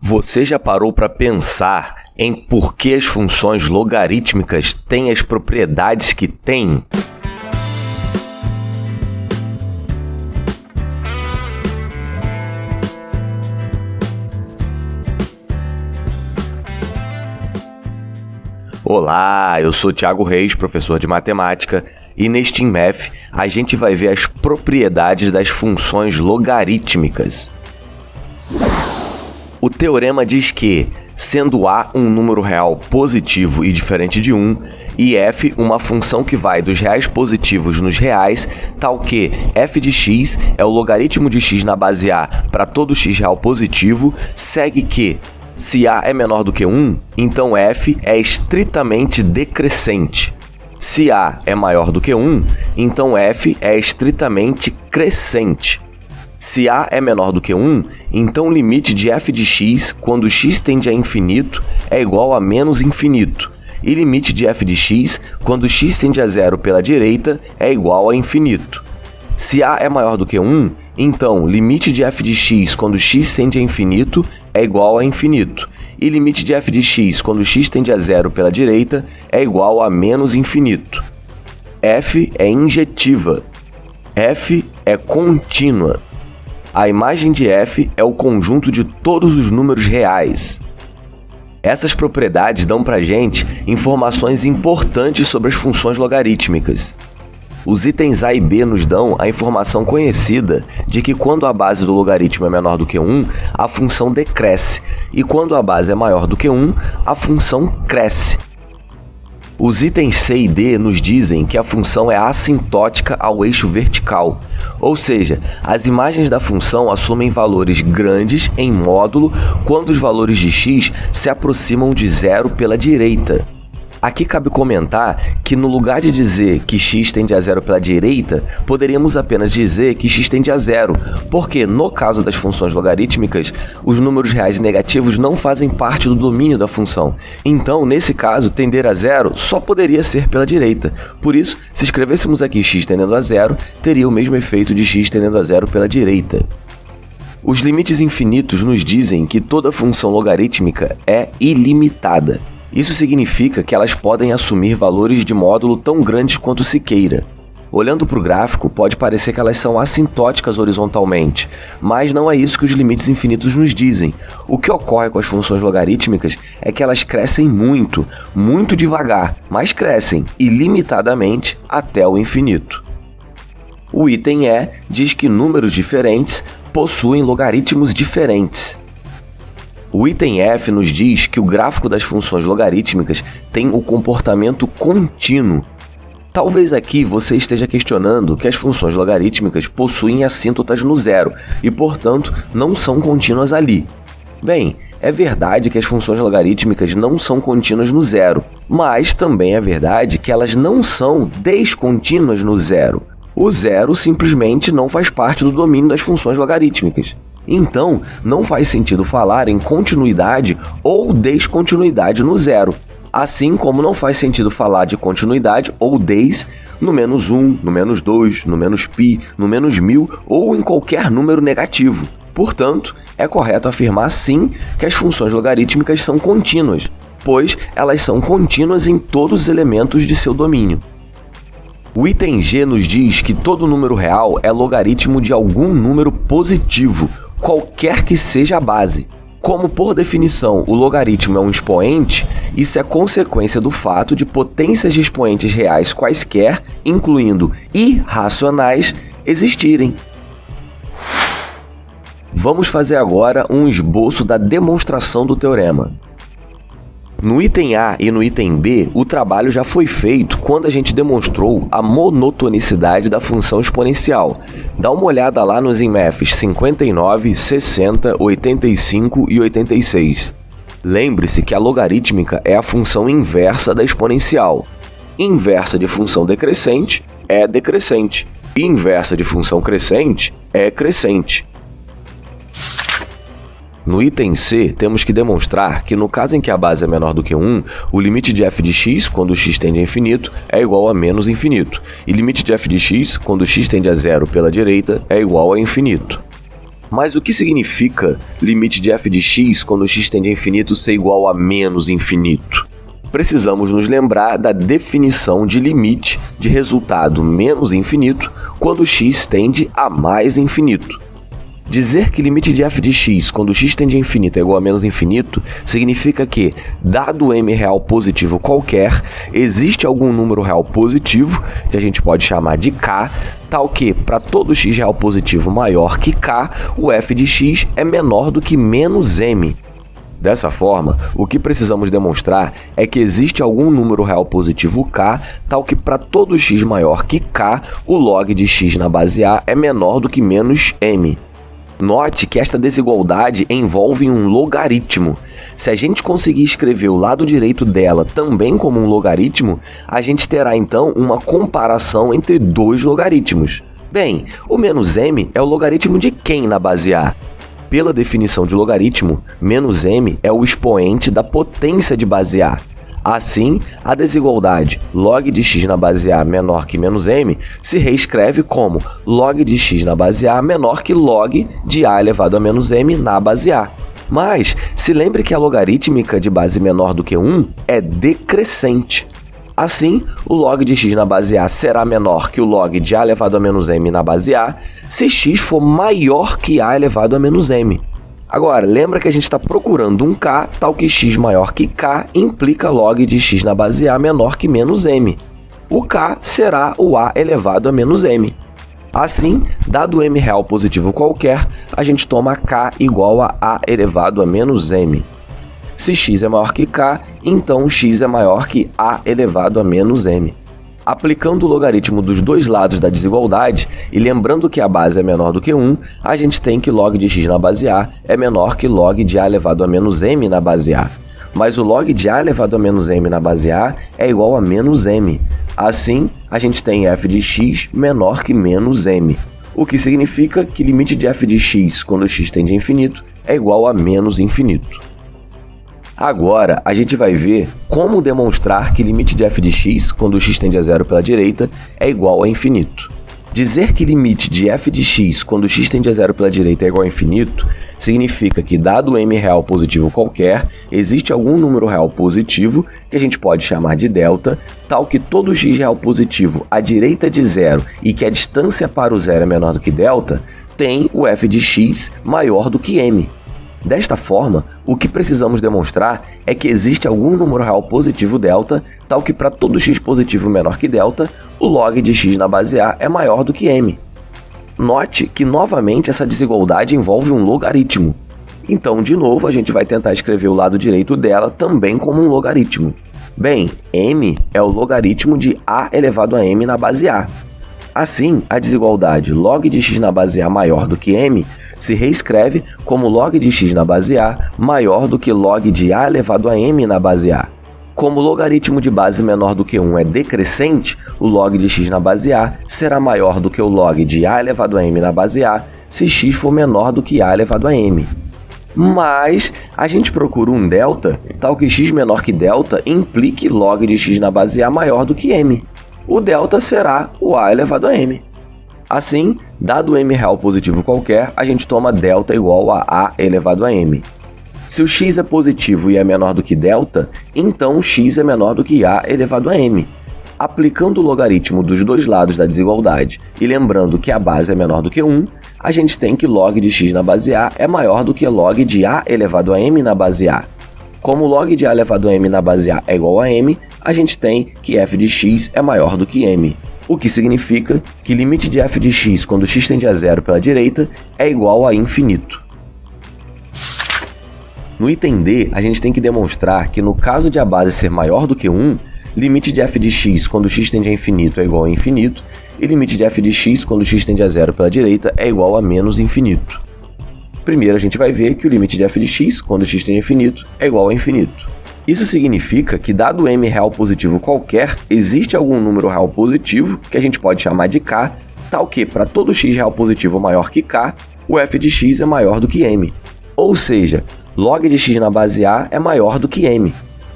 Você já parou para pensar em por que as funções logarítmicas têm as propriedades que têm? Olá, eu sou Thiago Reis, professor de matemática, e neste InMath a gente vai ver as propriedades das funções logarítmicas. O teorema diz que, sendo A um número real positivo e diferente de 1, e f uma função que vai dos reais positivos nos reais, tal que f de x é o logaritmo de x na base A para todo x real positivo, segue que, se A é menor do que 1, então f é estritamente decrescente. Se A é maior do que 1, então f é estritamente crescente. Se A é menor do que 1, então o limite de f de x, quando x tende a infinito, é igual a menos infinito. E limite de f de x, quando x tende a zero pela direita, é igual a infinito. Se A é maior do que 1, então limite de f de x, quando x tende a infinito, é igual a infinito. E limite de f de x, quando x tende a zero pela direita, é igual a menos infinito. F é injetiva. F é contínua. A imagem de f é o conjunto de todos os números reais. Essas propriedades dão pra gente informações importantes sobre as funções logarítmicas. Os itens A e B nos dão a informação conhecida de que quando a base do logaritmo é menor do que 1, a função decresce, e quando a base é maior do que 1, a função cresce. Os itens C e D nos dizem que a função é assintótica ao eixo vertical, ou seja, as imagens da função assumem valores grandes em módulo quando os valores de x se aproximam de zero pela direita. Aqui cabe comentar que no lugar de dizer que x tende a zero pela direita, poderíamos apenas dizer que x tende a zero, porque no caso das funções logarítmicas, os números reais negativos não fazem parte do domínio da função. Então, nesse caso, tender a zero só poderia ser pela direita. Por isso, se escrevêssemos aqui x tendendo a zero, teria o mesmo efeito de x tendendo a zero pela direita. Os limites infinitos nos dizem que toda função logarítmica é ilimitada. Isso significa que elas podem assumir valores de módulo tão grandes quanto se queira. Olhando para o gráfico, pode parecer que elas são assintóticas horizontalmente, mas não é isso que os limites infinitos nos dizem. O que ocorre com as funções logarítmicas é que elas crescem muito, muito devagar, mas crescem ilimitadamente até o infinito. O item E diz que números diferentes possuem logaritmos diferentes. O item F nos diz que o gráfico das funções logarítmicas tem o comportamento contínuo. Talvez aqui você esteja questionando que as funções logarítmicas possuem assíntotas no zero e, portanto, não são contínuas ali. Bem, é verdade que as funções logarítmicas não são contínuas no zero, mas também é verdade que elas não são descontínuas no zero. O zero simplesmente não faz parte do domínio das funções logarítmicas. Então, não faz sentido falar em continuidade ou descontinuidade no zero, assim como não faz sentido falar de continuidade ou des no menos 1, no menos 2, no menos π, no menos 1000 ou em qualquer número negativo. Portanto, é correto afirmar sim que as funções logarítmicas são contínuas, pois elas são contínuas em todos os elementos de seu domínio. O item G nos diz que todo número real é logaritmo de algum número positivo, qualquer que seja a base. Como, por definição, o logaritmo é um expoente, isso é consequência do fato de potências de expoentes reais quaisquer, incluindo irracionais, existirem. Vamos fazer agora um esboço da demonstração do teorema. No item A e no item B, o trabalho já foi feito quando a gente demonstrou a monotonicidade da função exponencial. Dá uma olhada lá nos InMaths 59, 60, 85 e 86. Lembre-se que a logarítmica é a função inversa da exponencial. Inversa de função decrescente é decrescente, e inversa de função crescente é crescente. No item C, temos que demonstrar que no caso em que a base é menor do que 1, o limite de f de x, quando x tende a infinito, é igual a menos infinito, e limite de f de x, quando x tende a zero pela direita, é igual a infinito. Mas o que significa limite de f de x quando x tende a infinito ser igual a menos infinito? Precisamos nos lembrar da definição de limite de resultado menos infinito quando x tende a mais infinito. Dizer que limite de f de x quando x tende a infinito é igual a menos infinito significa que, dado m real positivo qualquer, existe algum número real positivo, que a gente pode chamar de k, tal que, para todo x real positivo maior que k, o f de x é menor do que menos m. Dessa forma, o que precisamos demonstrar é que existe algum número real positivo k, tal que para todo x maior que k, o log de x na base a é menor do que menos m. Note que esta desigualdade envolve um logaritmo. Se a gente conseguir escrever o lado direito dela também como um logaritmo, a gente terá então uma comparação entre dois logaritmos. Bem, o menos m é o logaritmo de quem na base a? Pela definição de logaritmo, menos m é o expoente da potência de base a. Assim, a desigualdade log de x na base a menor que menos m se reescreve como log de x na base a menor que log de a elevado a menos m na base a. Mas, se lembre que a logarítmica de base menor do que 1 é decrescente. Assim, o log de x na base a será menor que o log de a elevado a menos m na base a se x for maior que a elevado a menos m. Agora, lembra que a gente está procurando um k, tal que x maior que k implica log de x na base a menor que menos m. O k será o a elevado a menos m. Assim, dado m real positivo qualquer, a gente toma k igual a elevado a menos m. Se x é maior que k, então x é maior que a elevado a menos m. Aplicando o logaritmo dos dois lados da desigualdade e lembrando que a base é menor do que 1, a gente tem que log de x na base a é menor que log de a elevado a menos m na base a. Mas o log de a elevado a menos m na base a é igual a menos m. Assim, a gente tem f de x menor que menos m, o que significa que limite de f de x quando x tende a infinito é igual a menos infinito. Agora, a gente vai ver como demonstrar que limite de f de x, quando x tende a zero pela direita, é igual a infinito. Dizer que limite de f de x, quando x tende a zero pela direita, é igual a infinito, significa que, dado m real positivo qualquer, existe algum número real positivo, que a gente pode chamar de delta, tal que todo x real positivo à direita de zero e que a distância para o zero é menor do que delta, tem o f de x maior do que m. Desta forma, o que precisamos demonstrar é que existe algum número real positivo delta, tal que para todo x positivo menor que delta, o log de x na base a é maior do que m. Note que novamente essa desigualdade envolve um logaritmo. Então, de novo, a gente vai tentar escrever o lado direito dela também como um logaritmo. Bem, m é o logaritmo de a elevado a m na base a. Assim, a desigualdade log de x na base a maior do que m se reescreve como log de x na base a maior do que log de a elevado a m na base a. Como o logaritmo de base menor do que 1 é decrescente, o log de x na base a será maior do que o log de a elevado a m na base a se x for menor do que a elevado a m. Mas a gente procura um delta, tal que x menor que delta implique log de x na base a maior do que m. O delta será o a elevado a m. Assim, dado m real positivo qualquer, a gente toma delta igual a elevado a m. Se o x é positivo e é menor do que delta, então x é menor do que a elevado a m. Aplicando o logaritmo dos dois lados da desigualdade e lembrando que a base é menor do que 1, a gente tem que log de x na base a é maior do que log de a elevado a m na base a. Como log de a elevado a m na base a é igual a m, a gente tem que f de x é maior do que m. O que significa que limite de f de x quando x tende a zero pela direita é igual a infinito. No item D, a gente tem que demonstrar que no caso de a base ser maior do que 1, limite de f de x quando x tende a infinito é igual a infinito, e limite de f de x quando x tende a zero pela direita é igual a menos infinito. Primeiro a gente vai ver que o limite de f de x quando x tende a infinito é igual a infinito. Isso significa que, dado m real positivo qualquer, existe algum número real positivo, que a gente pode chamar de k, tal que, para todo x real positivo maior que k, o f de x é maior do que m. Ou seja, log de x na base a é maior do que m.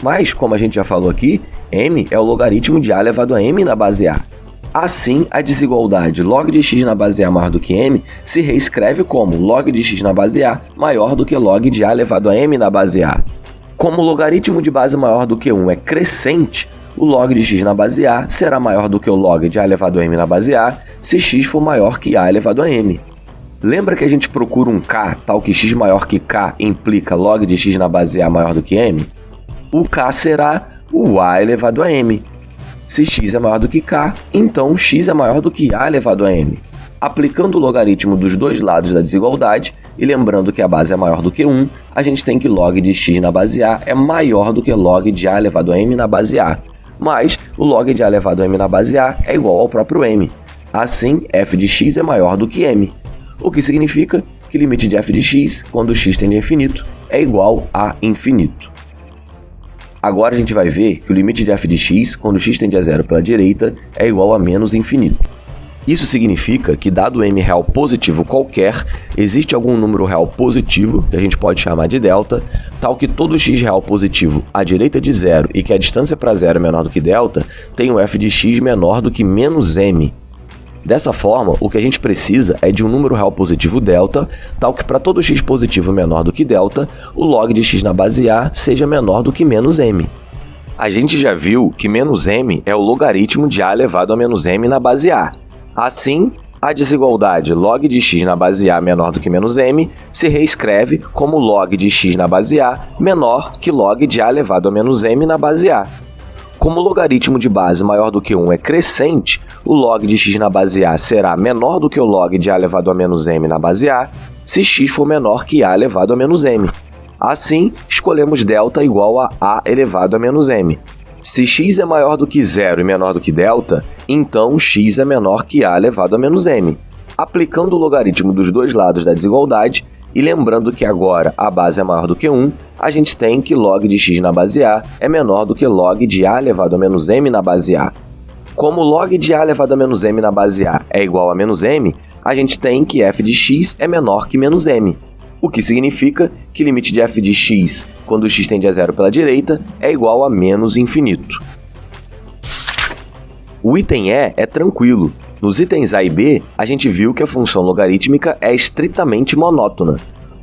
Mas, como a gente já falou aqui, m é o logaritmo de a elevado a m na base a. Assim, a desigualdade log de x na base A maior do que m se reescreve como log de x na base A maior do que log de A elevado a m na base A. Como o logaritmo de base maior do que 1 é crescente, o log de x na base A será maior do que o log de A elevado a m na base A se x for maior que A elevado a m. Lembra que a gente procura um k tal que x maior que k implica log de x na base A maior do que m? O k será o A elevado a m. Se x é maior do que k, então x é maior do que A elevado a m. Aplicando o logaritmo dos dois lados da desigualdade, e lembrando que a base é maior do que 1, a gente tem que log de x na base A é maior do que log de A elevado a m na base A. Mas o log de A elevado a m na base A é igual ao próprio m. Assim, f de x é maior do que m. O que significa que o limite de f de x, quando x tende a infinito, é igual a infinito. Agora a gente vai ver que o limite de f de x, quando x tende a zero pela direita, é igual a menos infinito. Isso significa que, dado m real positivo qualquer, existe algum número real positivo, que a gente pode chamar de delta, tal que todo x real positivo à direita de zero e que a distância para zero é menor do que delta, tem um f de x menor do que menos m. Dessa forma, o que a gente precisa é de um número real positivo delta, tal que para todo x positivo menor do que delta, o log de x na base A seja menor do que menos m. A gente já viu que menos m é o logaritmo de A elevado a menos m na base A. Assim, a desigualdade log de x na base A menor do que menos m se reescreve como log de x na base A menor que log de A elevado a menos m na base A. Como o logaritmo de base maior do que 1 é crescente, o log de x na base A será menor do que o log de A elevado a menos m na base A, se x for menor que A elevado a menos m. Assim, escolhemos delta igual a A elevado a menos m. Se x é maior do que zero e menor do que delta, então x é menor que A elevado a menos m. Aplicando o logaritmo dos dois lados da desigualdade, e lembrando que agora a base é maior do que 1, a gente tem que log de x na base A é menor do que log de A elevado a menos m na base A. Como log de A elevado a menos m na base A é igual a menos m, a gente tem que f de x é menor que menos m. O que significa que o limite de f de x, quando x tende a zero pela direita, é igual a menos infinito. O item E é tranquilo. Nos itens A e B, a gente viu que a função logarítmica é estritamente monótona.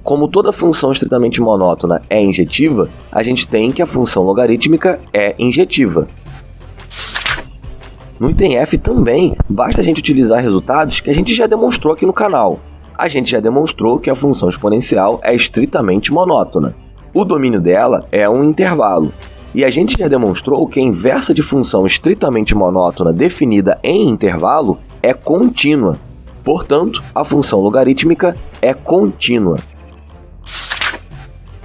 Como toda função estritamente monótona é injetiva, a gente tem que a função logarítmica é injetiva. No item F também, basta a gente utilizar resultados que a gente já demonstrou aqui no canal. A gente já demonstrou que a função exponencial é estritamente monótona. O domínio dela é um intervalo. E a gente já demonstrou que a inversa de função estritamente monótona definida em intervalo é contínua. Portanto, a função logarítmica é contínua.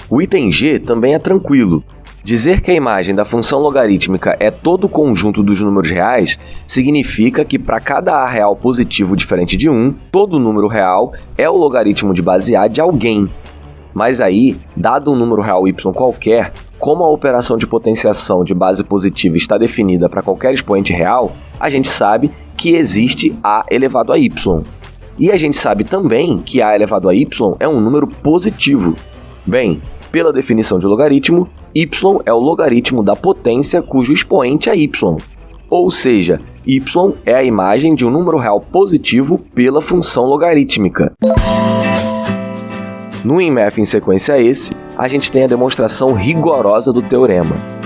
O item G também é tranquilo. Dizer que a imagem da função logarítmica é todo o conjunto dos números reais significa que para cada A real positivo diferente de 1, todo número real é o logaritmo de base A de alguém. Mas aí, dado um número real y qualquer, como a operação de potenciação de base positiva está definida para qualquer expoente real, a gente sabe que existe A elevado a y. E a gente sabe também que A elevado a y é um número positivo. Bem, pela definição de logaritmo, y é o logaritmo da potência cujo expoente é y. Ou seja, y é a imagem de um número real positivo pela função logarítmica. No IMF em sequência a esse, a gente tem a demonstração rigorosa do teorema.